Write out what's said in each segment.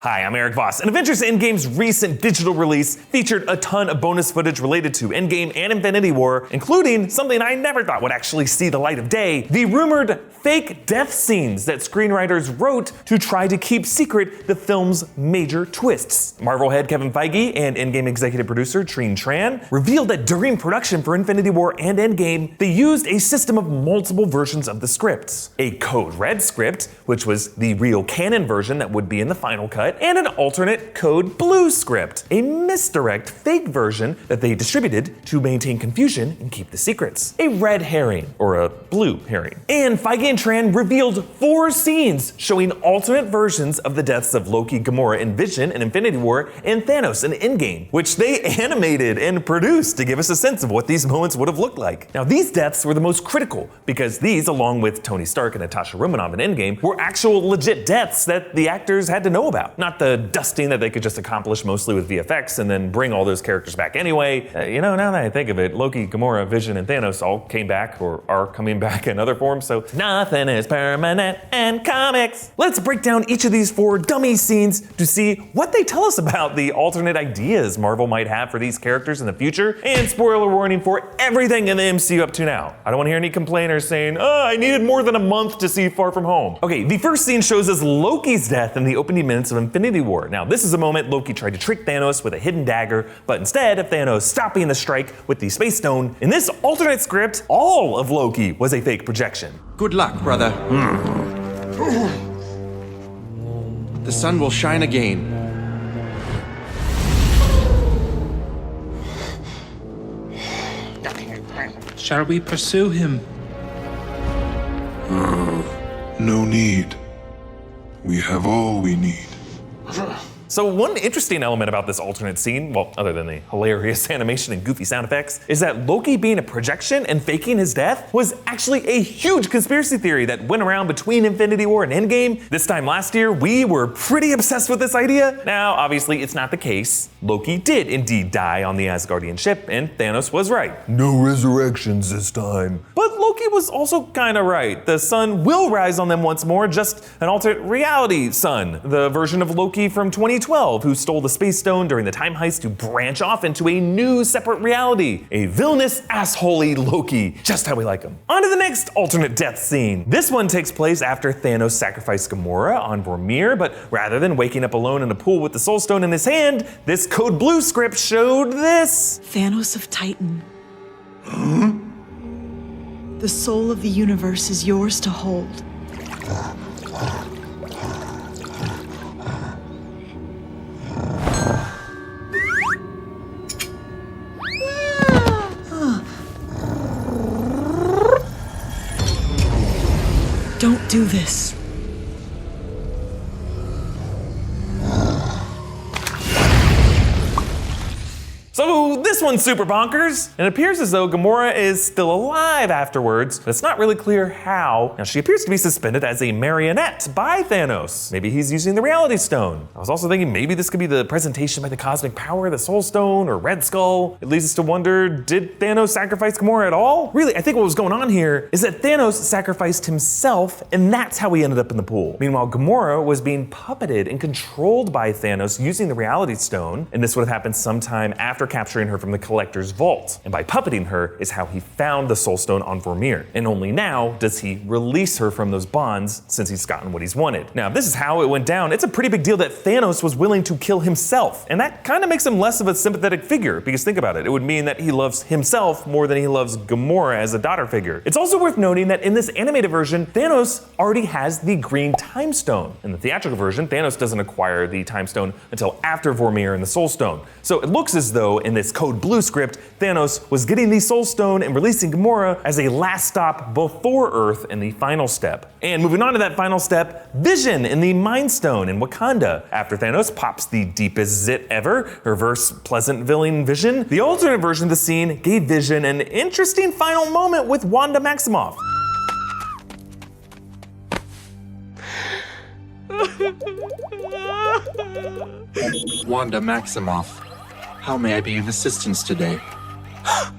Hi, I'm Erik Voss, and Avengers Endgame's recent digital release featured a ton of bonus footage related to Endgame and Infinity War, including something I never thought would actually see the light of day, the rumored fake death scenes that screenwriters wrote to try to keep secret the film's major twists. Marvel head Kevin Feige and Endgame executive producer Trine Tran revealed that during production for Infinity War and Endgame, they used a system of multiple versions of the scripts. A Code Red script, which was the real canon version that would be in the final cut, and an alternate Code Blue script, a misdirect fake version that they distributed to maintain confusion and keep the secrets. A red herring, or a blue herring. And Feige and Tran revealed 4 scenes showing alternate versions of the deaths of Loki, Gamora in Vision and Infinity War, and Thanos in Endgame, which they animated and produced to give us a sense of what these moments would have looked like. Now, these deaths were the most critical because these, along with Tony Stark and Natasha Romanoff in Endgame, were actual legit deaths that the actors had to know about, not the dusting that they could just accomplish mostly with VFX and then bring all those characters back anyway. Now that I think of it, Loki, Gamora, Vision, and Thanos all came back or are coming back in other forms, so nothing is permanent in comics. Let's break down each of these 4 dummy scenes to see what they tell us about the alternate ideas Marvel might have for these characters in the future, and spoiler warning for everything in the MCU up to now. I don't want to hear any complainers saying, I needed more than a month to see Far From Home. Okay, the first scene shows us Loki's death in the opening minutes of Infinity War. Now, this is a moment Loki tried to trick Thanos with a hidden dagger, but instead of Thanos stopping the strike with the Space Stone, in this alternate script, all of Loki was a fake projection. Good luck, brother. The sun will shine again. Shall we pursue him? No need. We have all we need. So one interesting element about this alternate scene, well, other than the hilarious animation and goofy sound effects, is that Loki being a projection and faking his death was actually a huge conspiracy theory that went around between Infinity War and Endgame. This time last year, we were pretty obsessed with this idea. Now, obviously, it's not the case. Loki did indeed die on the Asgardian ship, and Thanos was right. No resurrections this time. But Loki was also kinda right. The sun will rise on them once more, just an alternate reality sun. The version of Loki from 2012 who stole the Space Stone during the time heist to branch off into a new separate reality. A villainous, assholey Loki, just how we like him. On to the next alternate death scene. This one takes place after Thanos sacrificed Gamora on Vormir, but rather than waking up alone in a pool with the Soul Stone in his hand, this Code Blue script showed this. Thanos of Titan. The soul of the universe is yours to hold. Don't do this. So this one's super bonkers. It appears as though Gamora is still alive afterwards, but it's not really clear how. Now, she appears to be suspended as a marionette by Thanos. Maybe he's using the Reality Stone. I was also thinking maybe this could be the presentation by the cosmic power, the Soul Stone, or Red Skull. It leads us to wonder, did Thanos sacrifice Gamora at all? Really, I think what was going on here is that Thanos sacrificed himself, and that's how he ended up in the pool. Meanwhile, Gamora was being puppeted and controlled by Thanos using the Reality Stone, and this would have happened sometime after capturing her from the Collector's vault. And by puppeting her is how he found the Soul Stone on Vormir. And only now does he release her from those bonds since he's gotten what he's wanted. Now, if this is how it went down, it's a pretty big deal that Thanos was willing to kill himself. And that kind of makes him less of a sympathetic figure, because think about it, it would mean that he loves himself more than he loves Gamora as a daughter figure. It's also worth noting that in this animated version, Thanos already has the green time stone. In the theatrical version, Thanos doesn't acquire the time stone until after Vormir and the Soul Stone. So it looks as though in this Code Blue script, Thanos was getting the Soul Stone and releasing Gamora as a last stop before Earth in the final step. And moving on to that final step, Vision in the Mind Stone in Wakanda. After Thanos pops the deepest zit ever, reverse pleasant villain Vision, the alternate version of the scene gave Vision an interesting final moment with Wanda Maximoff. Wanda Maximoff, how may I be of assistance today?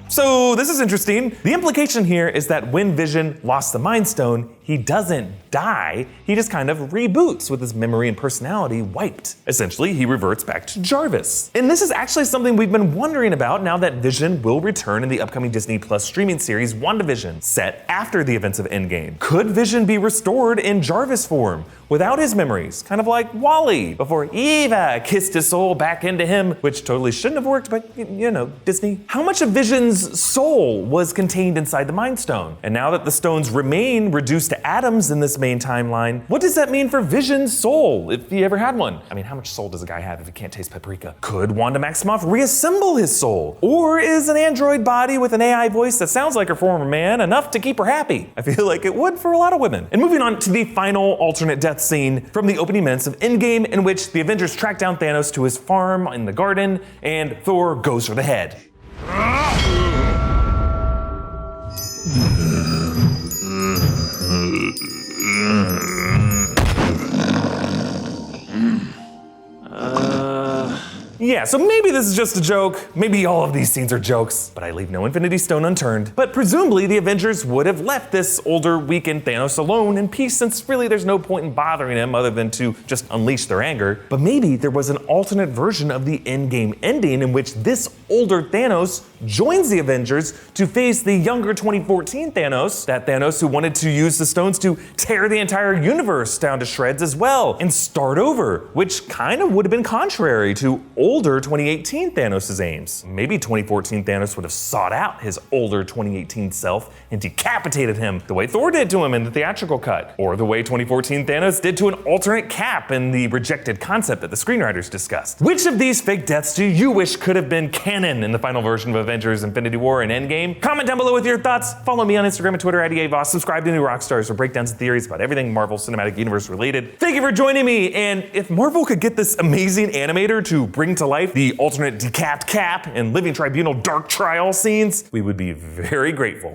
So this is interesting. The implication here is that when Vision lost the Mind Stone, he doesn't die, he just kind of reboots with his memory and personality wiped. Essentially, he reverts back to Jarvis. And this is actually something we've been wondering about now that Vision will return in the upcoming Disney Plus streaming series WandaVision, set after the events of Endgame. Could Vision be restored in Jarvis form, without his memories, kind of like Wall-E, before Eva kissed his soul back into him, which totally shouldn't have worked, but you know, Disney. How much of Vision's soul was contained inside the Mind Stone? And now that the stones remain reduced to atoms in this main timeline, what does that mean for Vision's soul, if he ever had one? I mean, how much soul does a guy have if he can't taste paprika? Could Wanda Maximoff reassemble his soul? Or is an android body with an AI voice that sounds like her former man enough to keep her happy? I feel like it would for a lot of women. And moving on to the final alternate death scene from the opening minutes of Endgame, in which the Avengers track down Thanos to his farm in the garden, and Thor goes for the head. Yeah, so maybe this is just a joke, maybe all of these scenes are jokes, but I leave no Infinity Stone unturned. But presumably the Avengers would have left this older, weakened Thanos alone in peace, since really there's no point in bothering him other than to just unleash their anger. But maybe there was an alternate version of the Endgame ending in which this older Thanos joins the Avengers to face the younger 2014 Thanos, that Thanos who wanted to use the stones to tear the entire universe down to shreds as well and start over, which kind of would have been contrary to older 2018 Thanos' aims. Maybe 2014 Thanos would have sought out his older 2018 self and decapitated him the way Thor did to him in the theatrical cut, or the way 2014 Thanos did to an alternate Cap in the rejected concept that the screenwriters discussed. Which of these fake deaths do you wish could have been canon in the final version of Avengers Infinity War and Endgame? Comment down below with your thoughts. Follow me on Instagram and Twitter at Erik Voss. Subscribe to New Rockstars for breakdowns and theories about everything Marvel Cinematic Universe related. Thank you for joining me, and if Marvel could get this amazing animator to bring to life the alternate decapped Cap and Living Tribunal dark trial scenes, we would be very grateful.